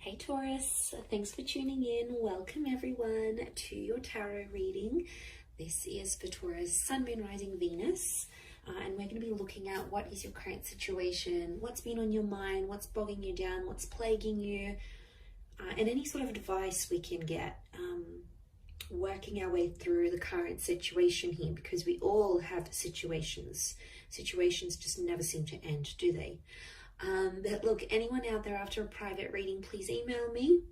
Hey Taurus, thanks for tuning in. Welcome everyone to your tarot reading. This is for Taurus, Sun, Moon, Rising, Venus. And we're going to be looking at what is your current situation, what's been on your mind, what's bogging you down, what's plaguing you, and any sort of advice we can get working our way through the current situation here, because we all have situations. Situations just never seem to end, do they? But look, anyone out there after a private reading, please email me.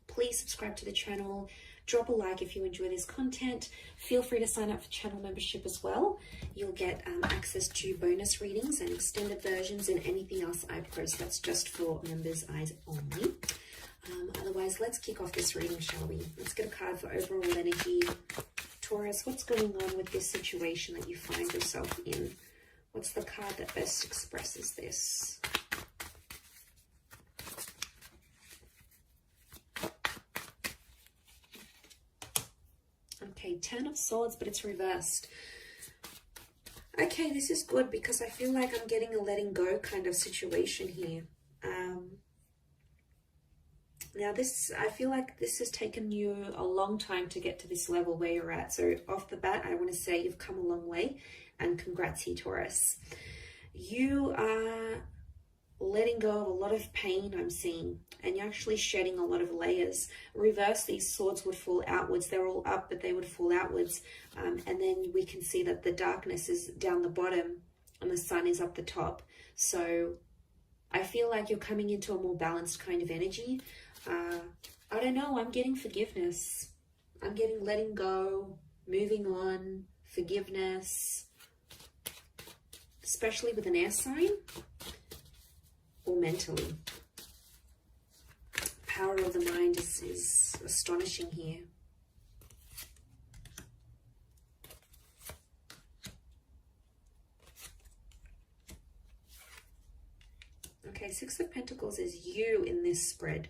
Please subscribe to the channel. Drop a like if you enjoy this content. Feel free to sign up for channel membership as well. You'll get access to bonus readings and extended versions and anything else I post. That's just for members' eyes only. Otherwise, let's kick off this reading, shall we? Let's get a card for overall energy. Taurus, what's going on with this situation that you find yourself in? What's the card that best expresses this? Okay, Ten of Swords, but it's reversed. Okay, this is good because I feel like I'm getting a letting go kind of situation here. Now I feel like this has taken you a long time to get to this level where you're at. So off the bat, I want to say you've come a long way. And congrats here, Taurus. You are letting go of a lot of pain, I'm seeing, and you're actually shedding a lot of layers. Reverse, these swords would fall outwards. They're all up, but they would fall outwards. And then we can see that the darkness is down the bottom and the sun is up the top. So I feel like you're coming into a more balanced kind of energy. I don't know, I'm getting forgiveness. I'm getting letting go, moving on, forgiveness. Especially with an air sign or mentally. Power of the mind is astonishing here. Okay, Six of Pentacles is you in this spread.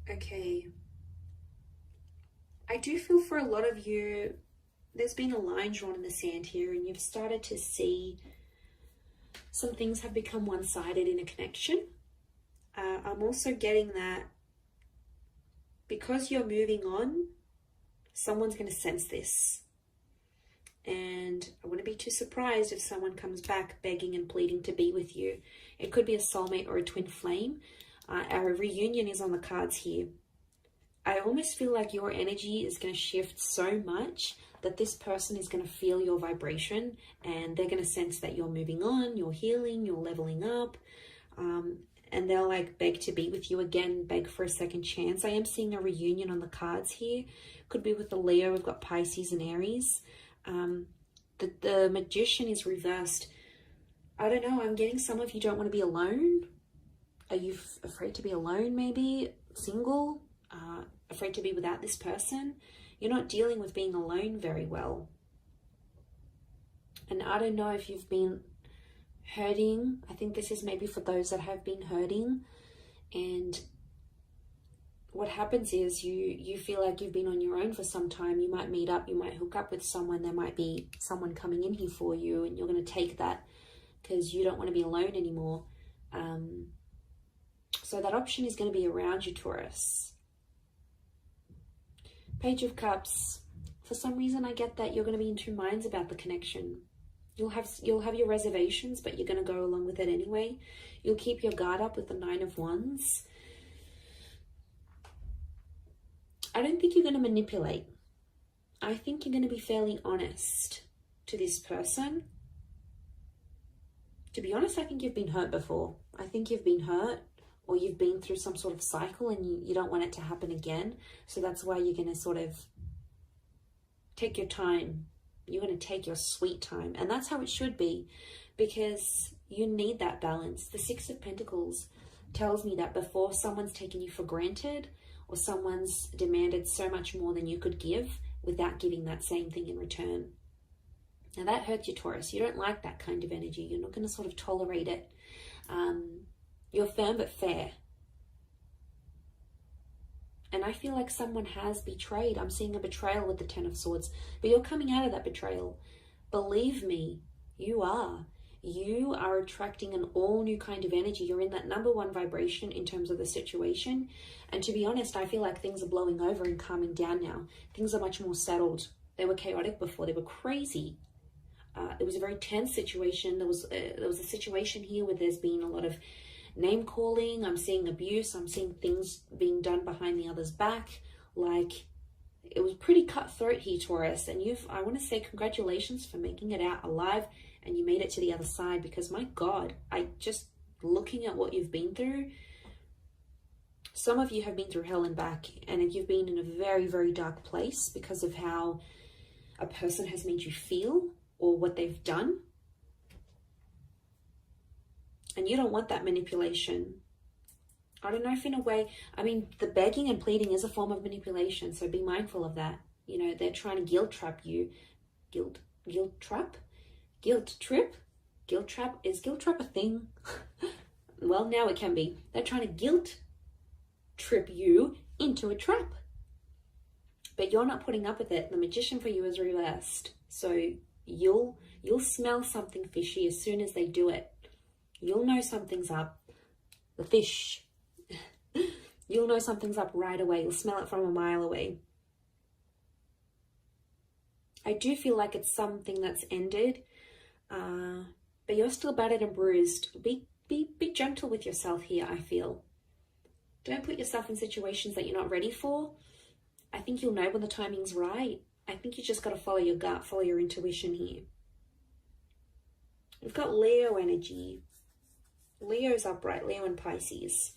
Okay. I do feel for a lot of you, there's been a line drawn in the sand here and you've started to see some things have become one-sided in a connection. I'm also getting that because you're moving on, someone's going to sense this. And I wouldn't be too surprised if someone comes back begging and pleading to be with you. It could be a soulmate or a twin flame. Our reunion is on the cards here. I almost feel like your energy is going to shift so much that this person is going to feel your vibration and they're going to sense that you're moving on, you're healing, you're leveling up, and they'll like beg to be with you again, beg for a second chance. I am seeing a reunion on the cards here. Could be with the Leo. We've got Pisces and Aries. The Magician is reversed. I don't know. I'm getting some of you don't want to be alone. Are you afraid to be alone maybe? Single? Afraid to be without this person. You're not dealing with being alone very well. And I don't know if you've been hurting. I think this is maybe for those that have been hurting. And what happens is you feel like you've been on your own for some time. You might meet up, you might hook up with someone. There might be someone coming in here for you and you're going to take that because you don't want to be alone anymore. So that option is going to be around you, Taurus. Page of Cups. For some reason, I get that you're going to be in two minds about the connection. You'll have your reservations, but you're going to go along with it anyway. You'll keep your guard up with the Nine of Wands. I don't think you're going to manipulate. I think you're going to be fairly honest to this person. To be honest, I think you've been hurt before. I think you've been hurt. Or you've been through some sort of cycle and you don't want it to happen again. So that's why you're going to sort of take your time. You're going to take your sweet time. And that's how it should be, because you need that balance. The Six of Pentacles tells me that before someone's taken you for granted or someone's demanded so much more than you could give without giving that same thing in return. Now that hurts you, Taurus. You don't like that kind of energy. You're not going to sort of tolerate it. You're firm but fair. And I feel like someone has betrayed. I'm seeing a betrayal with the Ten of Swords. But you're coming out of that betrayal. Believe me, You are. You are attracting an all new kind of energy. You're in that number one vibration in terms of the situation. And to be honest, I feel like things are blowing over and calming down now. Things are much more settled. They were chaotic before. They were crazy. It was a very tense situation. There was a situation here where there's been a lot of name calling. I'm seeing abuse. I'm seeing things being done behind the other's back. Like, it was pretty cutthroat here, Taurus. And I want to say congratulations for making it out alive, and you made it to the other side, because my God, looking at what you've been through, some of you have been through hell and back, and you've been in a very, very dark place because of how a person has made you feel or what they've done. And you don't want that manipulation. I don't know if in a way, I mean, the begging and pleading is a form of manipulation, so be mindful of that. You know, they're trying to guilt trap you. Guilt trap? Guilt trip? Guilt trap? Is guilt trap a thing? Well, now it can be. They're trying to guilt trip you into a trap. But you're not putting up with it. The magician for you is reversed. So you'll smell something fishy as soon as they do it. You'll know something's up. The fish. You'll know something's up right away. You'll smell it from a mile away. I do feel like it's something that's ended, but you're still battered and bruised. Be gentle with yourself here, I feel. Don't put yourself in situations that you're not ready for. I think you'll know when the timing's right. I think you just got to follow your gut, follow your intuition here. We've got Leo energy. Leo's upright, Leo and Pisces.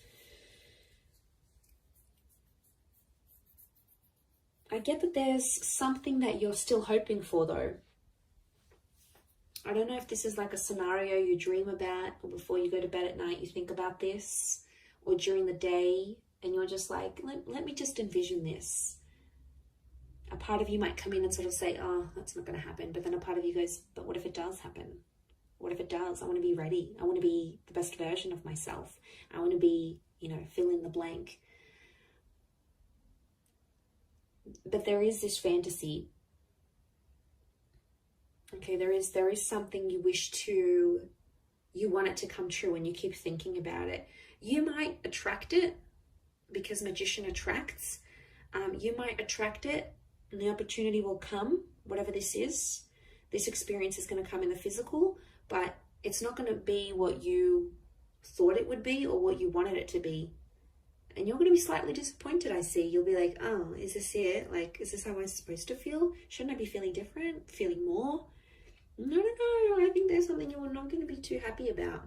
I get that there's something that you're still hoping for, though. I don't know if this is like a scenario you dream about, or before you go to bed at night you think about this, or during the day and you're just like, let me just envision this. A part of you might come in and sort of say, oh, that's not going to happen. But then a part of you goes, but what if it does happen? What if it does? I want to be ready. I want to be the best version of myself. I want to be, fill in the blank. But there is this fantasy. Okay, there is something you want it to come true, and you keep thinking about it. You might attract it because magician attracts. You might attract it and the opportunity will come, whatever this is. This experience is going to come in the physical, but it's not going to be what you thought it would be or what you wanted it to be. And you're going to be slightly disappointed, I see. You'll be like, oh, is this it? Like, is this how I'm supposed to feel? Shouldn't I be feeling different? Feeling more? No. I think there's something you're not going to be too happy about.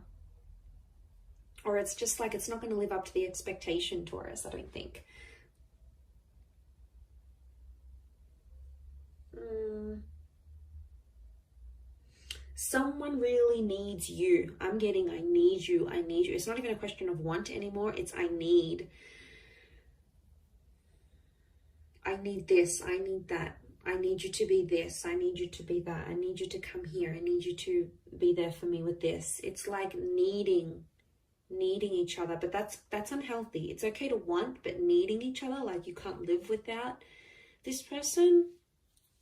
Or it's just like it's not going to live up to the expectation, Taurus, I don't think. Someone really needs you. I'm getting I need you. It's not even a question of want anymore. It's I need. I need this. I need that. I need you to be this. I need you to be that. I need you to come here. I need you to be there for me with this. It's like needing each other, but that's unhealthy. It's okay to want, but needing each other, like you can't live without this person.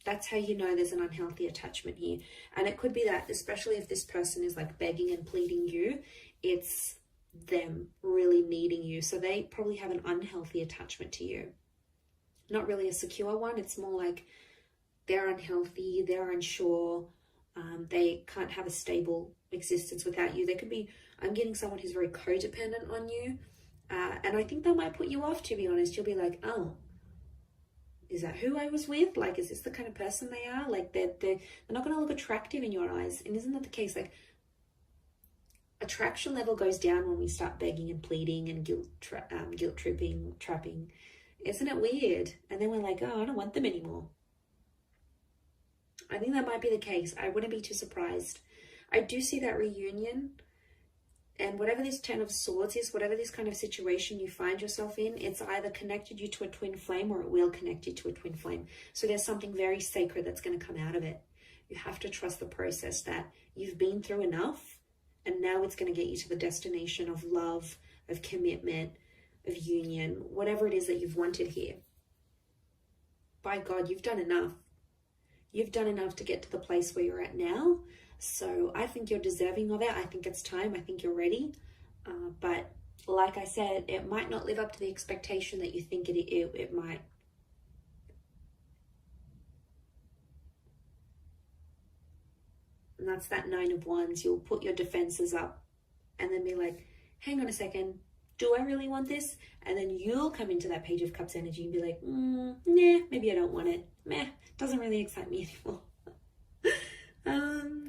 That's how you know there's an unhealthy attachment here. And it could be that, especially if this person is like begging and pleading you, it's them really needing you. So they probably have an unhealthy attachment to you. Not really a secure one. It's more like they're unhealthy, they're unsure, they can't have a stable existence without you. They could be, I'm getting someone who's very codependent on you. And I think that might put you off, to be honest. You'll be like, oh, is that who I was with? Like, is this the kind of person they are? Like, they're not going to look attractive in your eyes. And isn't that the case? Like, attraction level goes down when we start begging and pleading and guilt tripping, trapping. Isn't it weird? And then we're like, oh, I don't want them anymore. I think that might be the case. I wouldn't be too surprised. I do see that reunion. And whatever this 10 of Swords is, whatever this kind of situation you find yourself in, it's either connected you to a twin flame or it will connect you to a twin flame. So there's something very sacred that's going to come out of it. You have to trust the process, that you've been through enough and now it's going to get you to the destination of love, of commitment, of union, whatever it is that you've wanted here. By God, you've done enough. You've done enough to get to the place where you're at now. So I think you're deserving of it. I think it's time. I think you're ready. But like I said, it might not live up to the expectation that you think it might. And that's that 9 of Wands. You'll put your defenses up and then be like, hang on a second, do I really want this? And then you'll come into that Page of Cups energy and be like, nah, maybe I don't want it. Meh, doesn't really excite me anymore.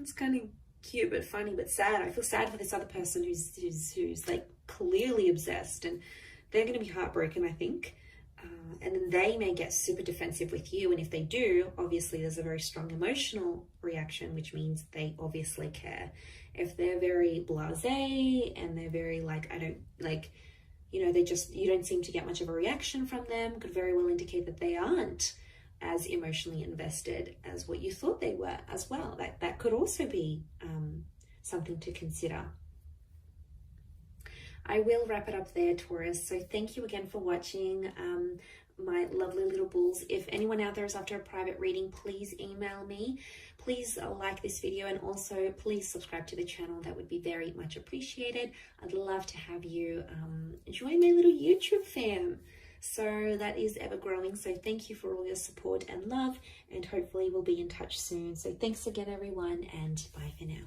It's kind of cute but funny but sad. I feel sad for this other person who's like clearly obsessed, and they're going to be heartbroken, I think. And then they may get super defensive with you, and if they do, obviously there's a very strong emotional reaction, which means they obviously care. If they're very blasé and they're very like, I don't like, you know, you don't seem to get much of a reaction from them, could very well indicate that they aren't as emotionally invested as what you thought they were as well. That could also be something to consider. I will wrap it up there, Taurus. So thank you again for watching, my lovely little bulls. If anyone out there is after a private reading, please email me. Please like this video, and also please subscribe to the channel. That would be very much appreciated. I'd love to have you join my little YouTube fam. So that is ever growing. So thank you for all your support and love, and hopefully we'll be in touch soon. So thanks again, everyone, and bye for now.